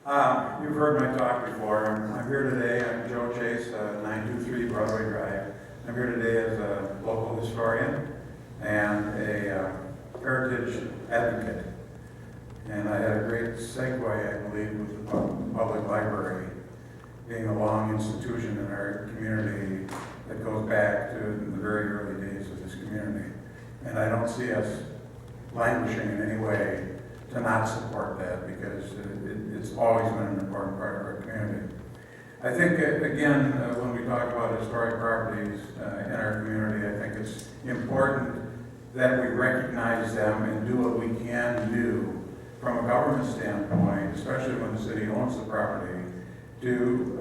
You've heard my talk before. I'm here today. I'm Joe Chase, 923 Broadway Drive. I'm here today as a local historian and a heritage advocate. And I had a great segue, I believe, with the public library being a long institution in our community that goes back to the very early days of this community. And I don't see us languishing in any way to not support that, because it's always been an important part of our community. I think, again, when we talk about historic properties in our community, I think it's important that we recognize them and do what we can do from a government standpoint, especially when the city owns the property, to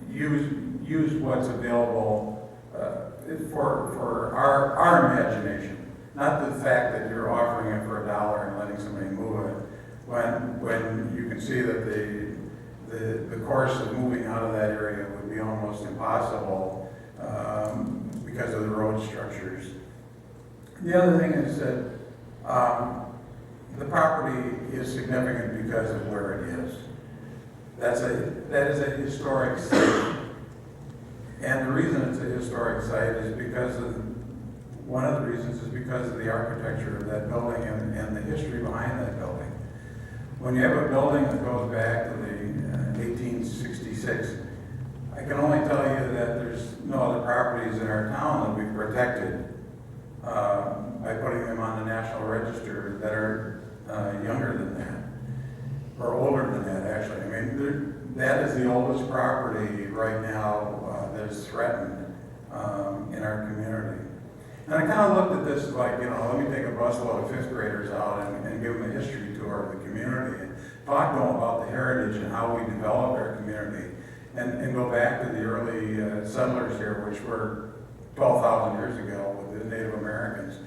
use what's available for our imagination. Not the fact that you're offering it for $1 and letting somebody move it, when you can see that the course of moving out of that area would be almost impossible because of the road structures. The other thing is that the property is significant because of where it is. That is a historic site. And the reason it's a historic site is because one of the reasons is because of the architecture of that building and the history behind that building. When you have a building that goes back to the 1866, I can only tell you that there's no other properties in our town that we've protected by putting them on the National Register that are younger than that, or older than that, actually. I mean, that is the oldest property right now that is threatened in our community. And I kind of looked at this like, let me take a busload of fifth graders out and give them a history tour of the community and talk to them about the heritage and how we developed our community, and go back to the early settlers here, which were 12,000 years ago with the Native Americans.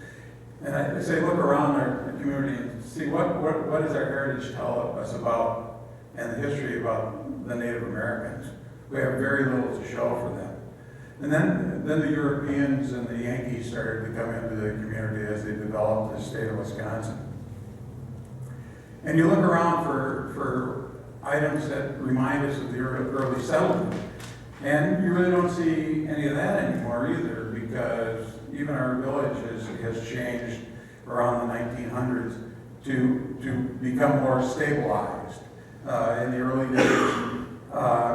And I say, look around our community and see what does our heritage tell us about, and the history about the Native Americans. We have very little to show for them. And then the Europeans and the Yankees started to come into the community as they developed the state of Wisconsin. And you look around for items that remind us of the early settlement, and you really don't see any of that anymore either, because even our village has changed around the 1900s to become more stabilized. In the early days,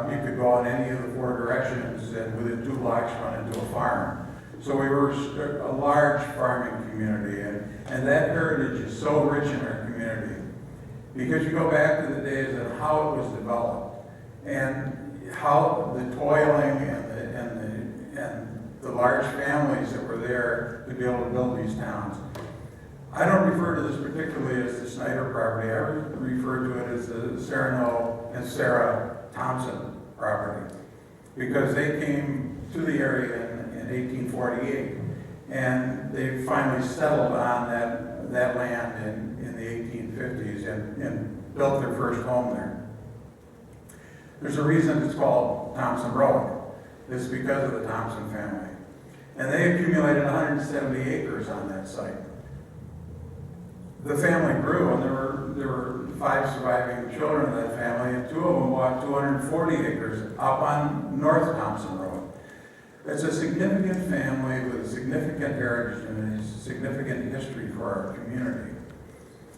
you could go in any of the four directions and within 2 blocks run into a farm. So we were a large farming community, and that heritage is so rich in our community, because you go back to the days of how it was developed and how the toiling and the large families that were there to be able to build these towns. I don't refer to this particularly as the Schneider property. I refer to it as the Sereno and Sarah Thompson property, because they came to the area in 1848, and they finally settled on that land in the 1850s and built their first home there. There's a reason it's called Thompson Road. It's because of the Thompson family. And they accumulated 170 acres on that site. The family grew, and there were 5 surviving children of that family, and 2 of them bought 240 acres up on North Thompson Road. It's a significant family with a significant heritage and a significant history for our community.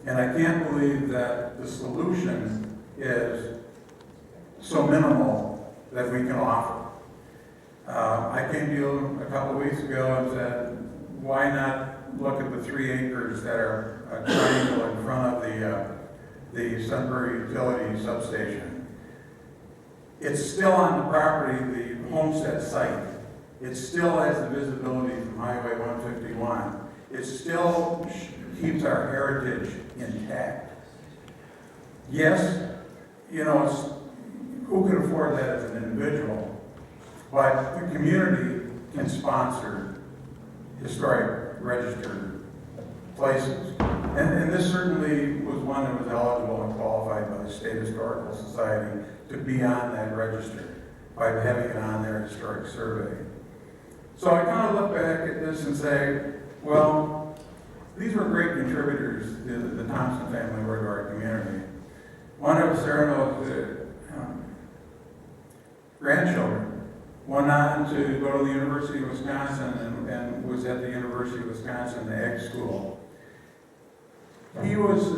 And I can't believe that the solution is so minimal that we can offer. I came to you a couple of weeks ago and said, why not look at the 3 acres that are a triangle in front of the Sun Prairie Utilities substation. It's still on the property, the homestead site. It still has the visibility from Highway 151. It still keeps our heritage intact. Yes, who can afford that as an individual? But the community can sponsor historic registered places. And this certainly was one that was eligible and qualified by the State Historical Society to be on that register by having it on their historic survey. So I kind of look back at this and say, well, these were great contributors the Thompson family were to our community. one of Serrano's grandchildren went on to go to the University of Wisconsin and was at the University of Wisconsin Ag School. He was,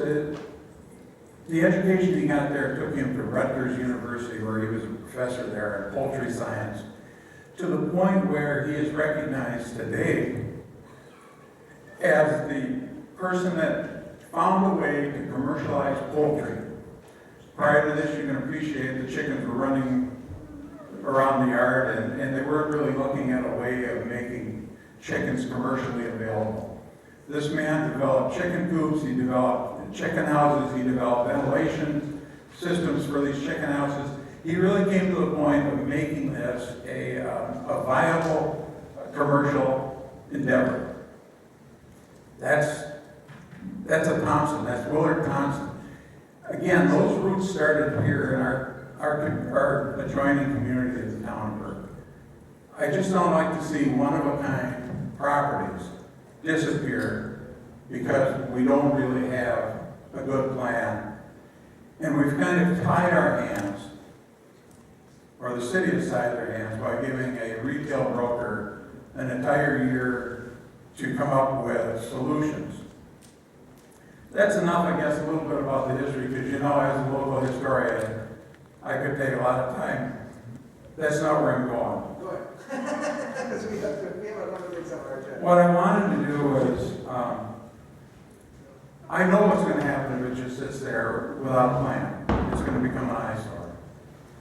the education he got there took him to Rutgers University, where he was a professor there in poultry science, to the point where he is recognized today as the person that found a way to commercialize poultry. Prior to this, you can appreciate the chickens were running around the yard and they weren't really looking at a way of making chickens commercially available. This man developed chicken coops, he developed chicken houses, he developed ventilation systems for these chicken houses. He really came to the point of making this a viable commercial endeavor. That's a Thompson, that's Willard Thompson. Again, those roots started here in our adjoining community of the town of Burke. I just don't like to see one-of-a-kind properties disappear because we don't really have a good plan. And we've kind of tied our hands, or the city has tied their hands, by giving a retail broker an entire year to come up with solutions. That's enough, I guess, a little bit about the history, because you know, as a local historian, I could take a lot of time. That's not where I'm going. Go ahead. Because we have a lot of things on our agenda. What I wanted to do is, I know what's going to happen if it just sits there without a plan. It's going to become an eyesore.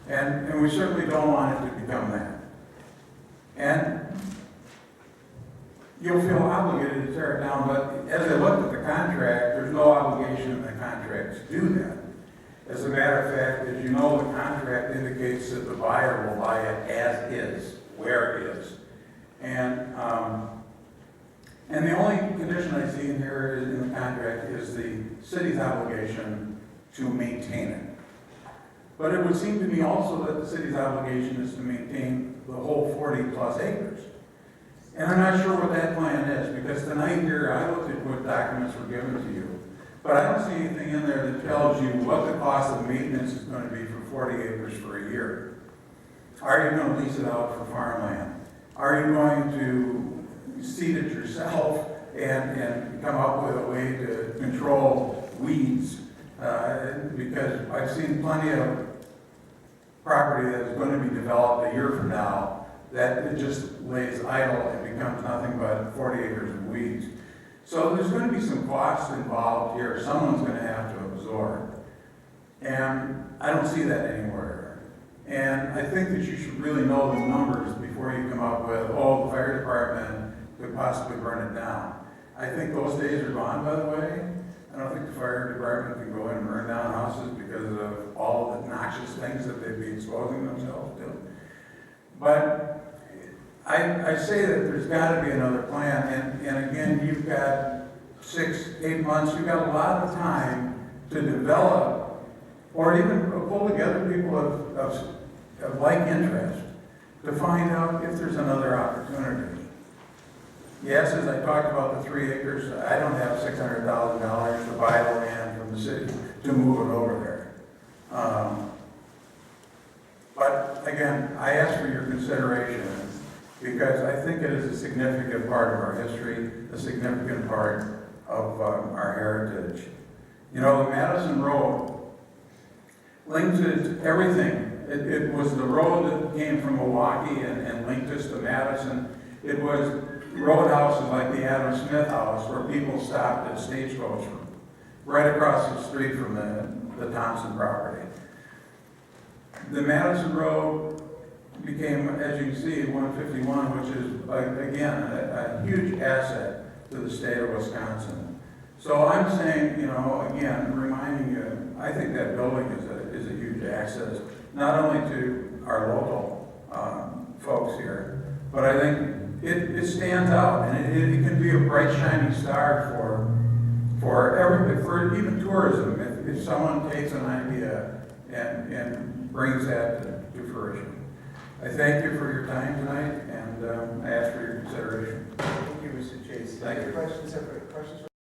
And we certainly don't want it to become that. And you'll feel obligated to tear it down, but as I looked at the contract, there's no obligation in the contract to do that. As a matter of fact, as you know, the contract indicates that the buyer will buy it as is, where it is. And the only condition I see in here in the contract is the city's obligation to maintain it. But it would seem to me also that the city's obligation is to maintain the whole 40+ acres. And I'm not sure what that plan is, because tonight here, I looked at what documents were given to you, but I don't see anything in there that tells you what the cost of maintenance is going to be for 40 acres for a year. Are you going to lease it out for farmland? Are you going to seed it yourself and come up with a way to control weeds? Because I've seen plenty of property that is going to be developed a year from now that it just lays idle and becomes nothing but 40 acres of weeds. So there's going to be some costs involved here. Someone's going to have to absorb. And I don't see that anywhere. And I think that you should really know the numbers before you come up with, oh, the fire department could possibly burn it down. I think those days are gone, by the way. I don't think the fire department can go in and burn down houses because of all the noxious things that they'd be exposing themselves to. But I say that there's got to be another plan, and again, you've got 6-8 months, you've got a lot of time to develop, or even pull together people of like interest to find out if there's another opportunity. Yes, as I talked about the 3 acres, I don't have $600,000 to buy the land from the city to move it over there. But again, I ask for your consideration, because I think it is a significant part of our history, a significant part of our heritage. You know, the Madison Road linked to everything. It was the road that came from Milwaukee and linked us to Madison. It was roadhouses like the Adam Smith House, where people stopped at Stagecoach, right across the street from the Thompson property. The Madison Road became, as you can see, 151, which is, again, a huge asset to the state of Wisconsin. So I'm saying, you know, again, reminding you, I think that building is a huge access, not only to our local folks here, but I think it stands out, and it can be a bright, shining star for even tourism. If someone takes an idea and brings that to fruition. I thank you for your time tonight, and I ask for your consideration. Thank you, Mr. Chase. Thank you. Questions?